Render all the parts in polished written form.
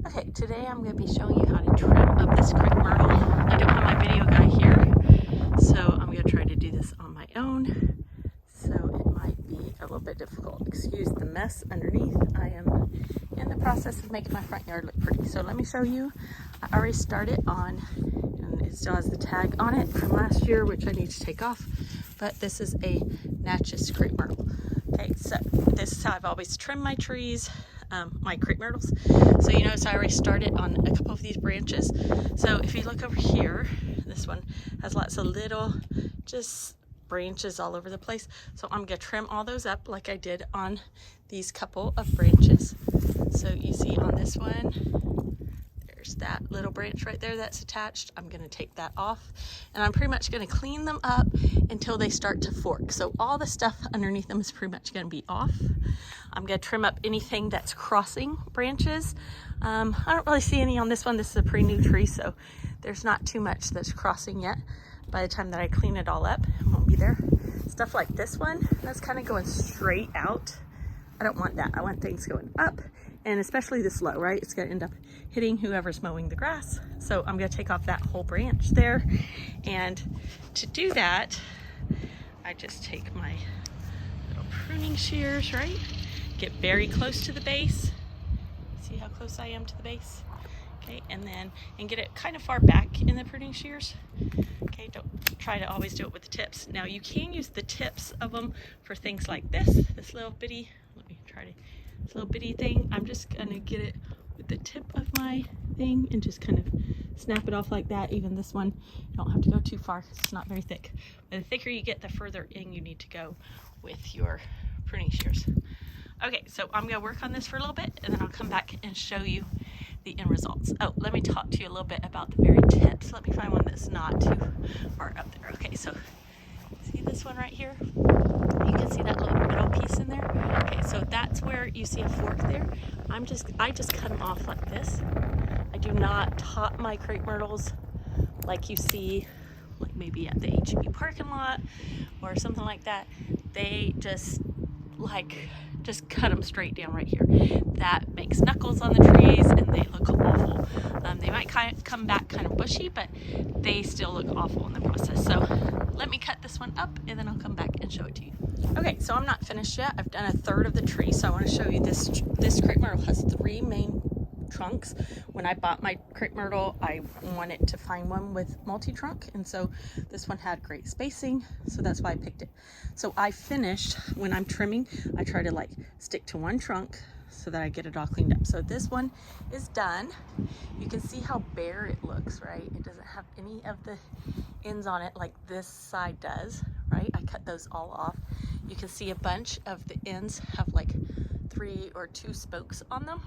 Okay, today I'm going to be showing you how to trim up this Crape Myrtle. I don't have my video guy here, so I'm going to try to do this on my own. So it might be a little bit difficult. Excuse the mess underneath. I am in the process of making my front yard look pretty. So let me show you. I already started on, and it still has the tag on it from last year, which I need to take off. But this is a Natchez Crape Myrtle. Okay, so this is how I've always trimmed my trees. My Crape Myrtles. So you notice I already started on a couple of these branches. So if you look over here, this one has lots of little just branches all over the place. So I'm gonna trim all those up like I did on these couple of branches. So you see on this one, there's that little branch right there that's attached. I'm gonna take that off and I'm pretty much gonna clean them up until they start to fork. So all the stuff underneath them is pretty much gonna be off. I'm gonna trim up anything that's crossing branches. I don't really see any on this one. This is a pretty new tree, so there's not too much that's crossing yet. By the time that I clean it all up, it won't be there. Stuff like this one, that's kind of going straight out. I don't want that. I want things going up, and especially this low, right? It's gonna end up hitting whoever's mowing the grass. So I'm gonna take off that whole branch there. And to do that, I just take my little pruning shears, right? Get very close to the base. See how close I am to the base? Okay, and get it kind of far back in the pruning shears. Okay, don't try to always do it with the tips. Now you can use the tips of them for things like this little bitty, this little bitty thing. I'm just gonna get it with the tip of my thing and just kind of snap it off like that. Even this one, you don't have to go too far because it's not very thick. But the thicker you get, the further in you need to go with your pruning shears. Okay, so I'm gonna work on this for a little bit and then I'll come back and show you the end results. Oh, let me talk to you a little bit about the very tips. Let me find one that's not too far up there. Okay, so see this one right here? You can see that little middle piece in there. Okay, so that's where you see a fork there. I just cut them off like this. I do not top my Crape Myrtles like you see like maybe at the HEB parking lot or something like that. They just cut them straight down right here. That makes knuckles on the trees and they look awful. They might come back kind of bushy, but they still look awful in the process. So let me cut this one up and then I'll come back and show it to you. Okay, so I'm not finished yet. I've done a third of the tree, so I want to show you this. This Crape Myrtle has 3 main trunks. When I bought my Crape Myrtle, I wanted to find one with multi-trunk, and so this one had great spacing, so that's why I picked it. So I finished, when I'm trimming, I try to stick to one trunk so that I get it all cleaned up. So this one is done. You can see how bare it looks, right? It doesn't have any of the ends on it like this side does, right? I cut those all off. You can see a bunch of the ends have 3 or 2 spokes on them.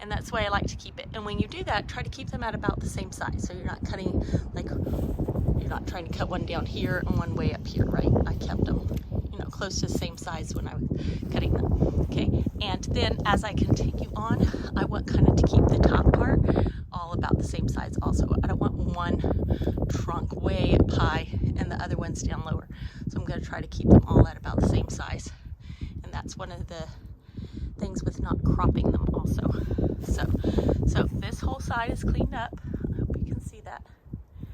And that's the way I like to keep it. And when you do that, try to keep them at about the same size. So you're not cutting, you're not trying to cut one down here and one way up here, right? I kept them, close to the same size when I was cutting them. Okay, and then as I continue on, I want kind of to keep the top part all about the same size also. I don't want one trunk way up high and the other ones down lower. So I'm gonna try to keep them all at about the same size. And that's one of the things with not cropping them also. So this whole side is cleaned up. I hope you can see that.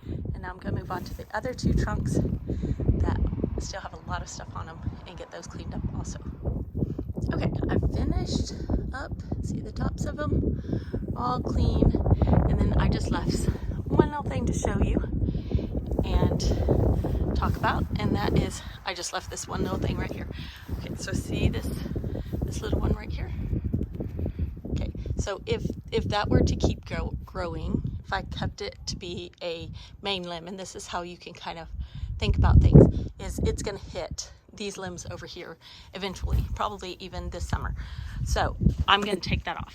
And now I'm gonna move on to the other 2 trunks that still have a lot of stuff on them and get those cleaned up also. Okay, I finished up, see the tops of them, all clean. And then I just left one little thing to show you and talk about, and that is, I just left this one little thing right here. Okay, so see this little one right here? Okay, so if that were to keep growing, if I kept it to be a main limb, and this is how you can kind of think about things, is it's gonna hit these limbs over here eventually, probably even this summer. So I'm gonna take that off.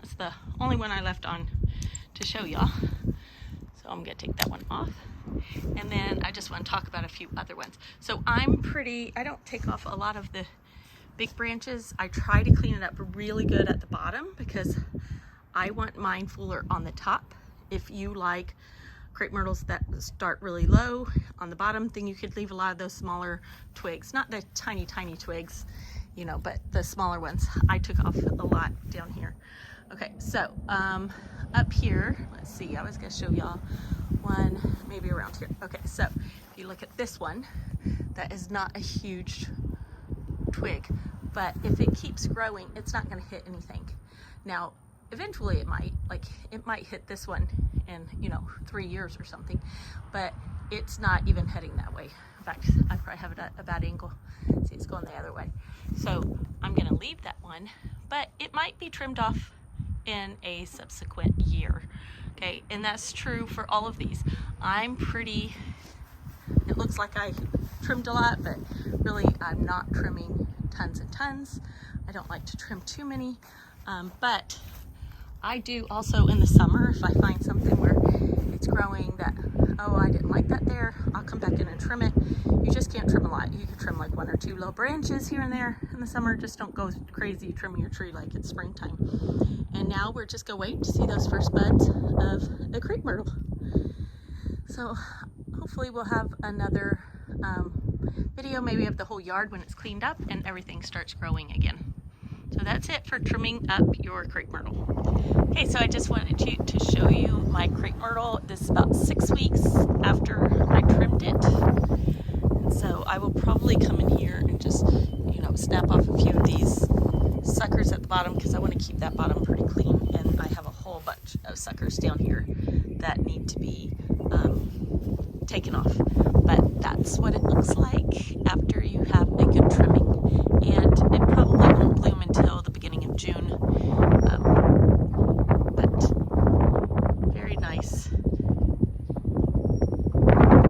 That's the only one I left on to show y'all. So I'm gonna take that one off. And then I just wanna talk about a few other ones. So I don't take off a lot of the big branches. I try to clean it up really good at the bottom because I want mine fuller on the top. If you like Crape Myrtles that start really low on the bottom, then you could leave a lot of those smaller twigs, not the tiny twigs, but the smaller ones. I took off a lot down here. Okay, so up here, let's see, I was gonna show y'all one maybe around here. Okay, so if you look at this one, that is not a huge twig, but if it keeps growing, it's not gonna hit anything. Now, eventually it might hit this one in, 3 years or something, but it's not even heading that way. In fact, I probably have it at a bad angle. See, it's going the other way. So I'm gonna leave that one, but it might be trimmed off in a subsequent year. Okay, and that's true for all of these. It looks like I trimmed a lot, but really I'm not trimming tons and tons. I don't like to trim too many, but I do also in the summer, if I find something where it's growing that, oh, I didn't like that there, I'll come back in and trim it. You just can't trim a lot. You can trim like 1 or 2 low branches here and there in the summer. Just don't go crazy trimming your tree like it's springtime. And now we're just gonna wait to see those first buds of the crepe myrtle. So hopefully we'll have another video maybe of the whole yard when it's cleaned up and everything starts growing again. So that's it for trimming up your crepe myrtle. Okay, so I just wanted to show you my crepe myrtle. This is about 6 weeks after I trimmed it. And so I will probably come in here and just, snap off a few of these suckers at the bottom because I want to keep that bottom pretty clean. And I have a whole bunch of suckers down here that need to be taken off. But that's what it looks like after